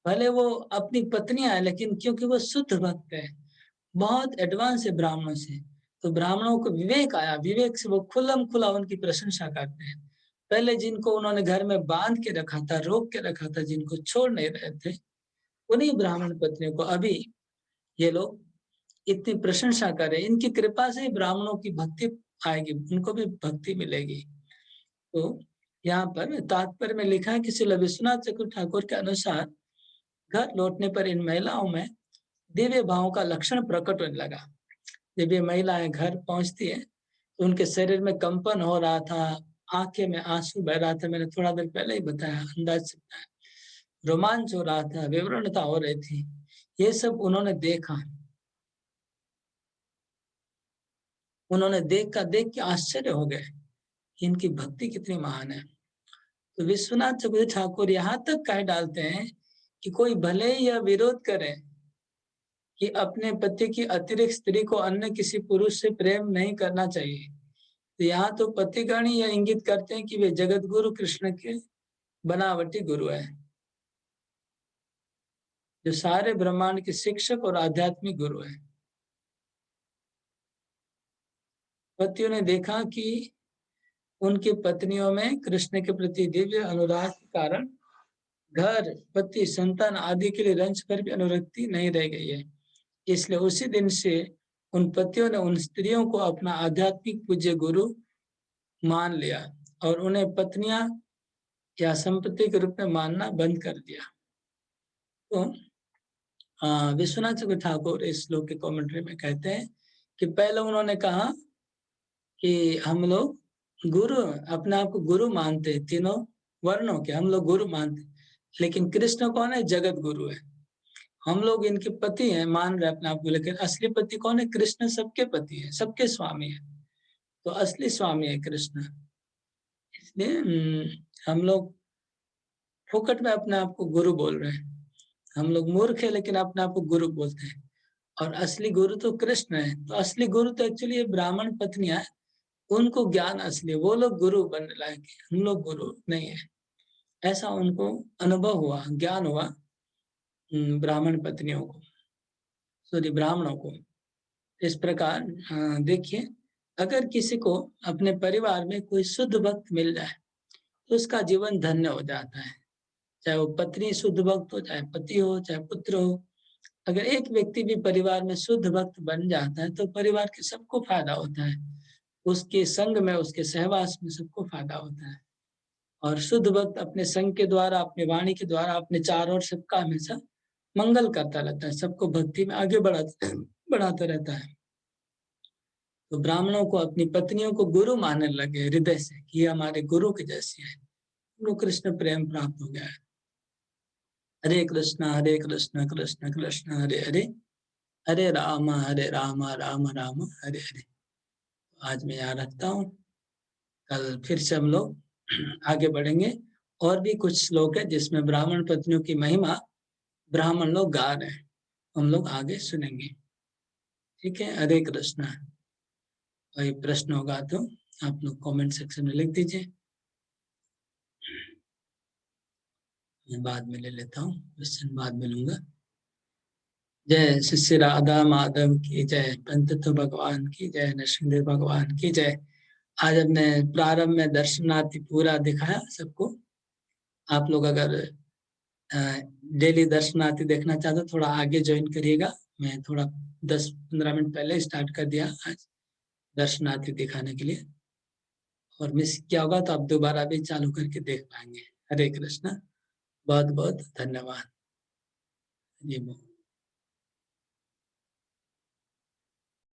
भले वो अपनी पत्नियां है, लेकिन क्योंकि वो शुद्ध भक्त है, बहुत एडवांस है ब्राह्मणों से, तो ब्राह्मणों को विवेक आया, विवेक से वो खुल्लम खुला उनकी प्रशंसा करते हैं। पहले जिनको उन्होंने घर में बांध के रखा था, रोक के रखा था, जिनको छोड़ नहीं रहे थे, उन्हीं ब्राह्मण पत्नियों को अभी ये लोग इतनी प्रशंसा करें। इनकी कृपा से ही ब्राह्मणों की भक्ति आएगी, उनको भी भक्ति मिलेगी। तो यहाँ पर तात्पर्य में लिखा है कि श्री विश्वनाथ चक्रवर्ती ठाकुर के अनुसार घर लौटने पर इन महिलाओं में दिव्य भाव का लक्षण प्रकट होने लगा। जब ये महिलाएं घर पहुंचती है तो उनके शरीर में कंपन हो रहा था, आंखें में आंसू बह रहा था, मैंने थोड़ा देर पहले ही बताया, अंदाज से बताया, रोमांच हो रहा था, विवरणता हो रही थी। ये सब उन्होंने देखा, उन्होंने देख के आश्चर्य हो गए कि इनकी भक्ति कितनी महान है। तो विश्वनाथ चक्रवर्ती ठाकुर यहाँ तक कह डालते हैं कि कोई भले ही यह विरोध करे कि अपने पति की अतिरिक्त स्त्री को अन्य किसी पुरुष से प्रेम नहीं करना चाहिए, तो यहाँ तो पतिगण ही यह इंगित करते हैं कि वे जगत गुरु कृष्ण के बनावटी गुरु है, जो सारे ब्रह्मांड के शिक्षक और आध्यात्मिक गुरु है। पतियों ने देखा कि उनकी पत्नियों में कृष्ण के प्रति दिव्य अनुराग के कारण घर, पति, संतान आदि के लिए रंच पर भी अनुरक्ति नहीं रह गई है। इसलिए उसी दिन से उन पतियों ने उन स्त्रियों को अपना आध्यात्मिक पूज्य गुरु मान लिया और उन्हें पत्नियां या संपत्ति के रूप में मानना बंद कर दिया। तो विश्वनाथ चक्रवर्ती ठाकुर इस श्लोक के कमेंट्री में कहते हैं कि पहले उन्होंने कहा कि हम लोग गुरु, अपने आप को गुरु मानते, तीनों वर्णों के हम लोग गुरु मानते, लेकिन कृष्ण कौन है? जगत गुरु है। हम लोग इनके पति हैं, मान रहे अपने आप को, लेकिन असली पति कौन है? कृष्ण सबके पति है, सबके स्वामी है। तो असली स्वामी है कृष्ण। इसलिए हम लोग फुकट में अपने आप को गुरु बोल रहे हैं। हम लोग मूर्ख है लेकिन अपने आप को गुरु बोलते हैं, और असली गुरु तो कृष्ण है। तो असली गुरु तो एक्चुअली ब्राह्मण पत्नियां है, उनको ज्ञान असली, वो लोग गुरु बनने लायक है, हम लोग गुरु नहीं है। ऐसा उनको अनुभव हुआ, ज्ञान हुआ ब्राह्मण पत्नियों को, सॉरी ब्राह्मणों को। इस प्रकार देखिए, अगर किसी को अपने परिवार में कोई शुद्ध भक्त मिल जाए तो उसका जीवन धन्य हो जाता है। चाहे वो पत्नी शुद्ध भक्त हो, चाहे पति हो, चाहे पुत्र हो। अगर एक व्यक्ति भी परिवार में शुद्ध भक्त बन जाता है तो परिवार के सबको फायदा होता है, उसके संग में, उसके सहवास में सबको फायदा होता है। और शुद्ध भक्त अपने संग के द्वारा, अपने वाणी के द्वारा, अपने चारों ओर सबका हमेशा मंगल करता रहता है, सबको भक्ति में आगे बढ़ाता रहता है। तो ब्राह्मणों को अपनी पत्नियों को गुरु मानने लगे हृदय से कि ये हमारे गुरु के जैसी है, उनको कृष्ण प्रेम प्राप्त हो गया है। हरे कृष्ण कृष्ण कृष्ण हरे हरे, हरे राम राम राम हरे हरे। आज मैं यहाँ रखता हूँ, कल फिर से हम लोग आगे बढ़ेंगे। और भी कुछ श्लोक है जिसमें ब्राह्मण पत्नियों की महिमा ब्राह्मण लोग गा रहे हैं, हम लोग आगे सुनेंगे। ठीक है, हरे कृष्ण। कोई प्रश्न होगा तो आप लोग कमेंट सेक्शन में लिख दीजिए। मैं बाद में ले लेता हूँ, क्वेश्चन बाद में लूंगा। जय श्री श्री राधा माधव की जय, पंडित भगवान की जय, नरसिंह भगवान की जय। आज हमने प्रारंभ में दर्शनार्थी पूरा दिखाया सबको। आप लोग अगर डेली दर्शनार्थी देखना चाहते हो, थोड़ा आगे ज्वाइन करिएगा। मैं थोड़ा 10-15 मिनट पहले स्टार्ट कर दिया आज दर्शनार्थी दिखाने के लिए, और मिस किया होगा तो आप दोबारा भी चालू करके देख पाएंगे। हरे कृष्णा, बहुत बहुत धन्यवाद। जी।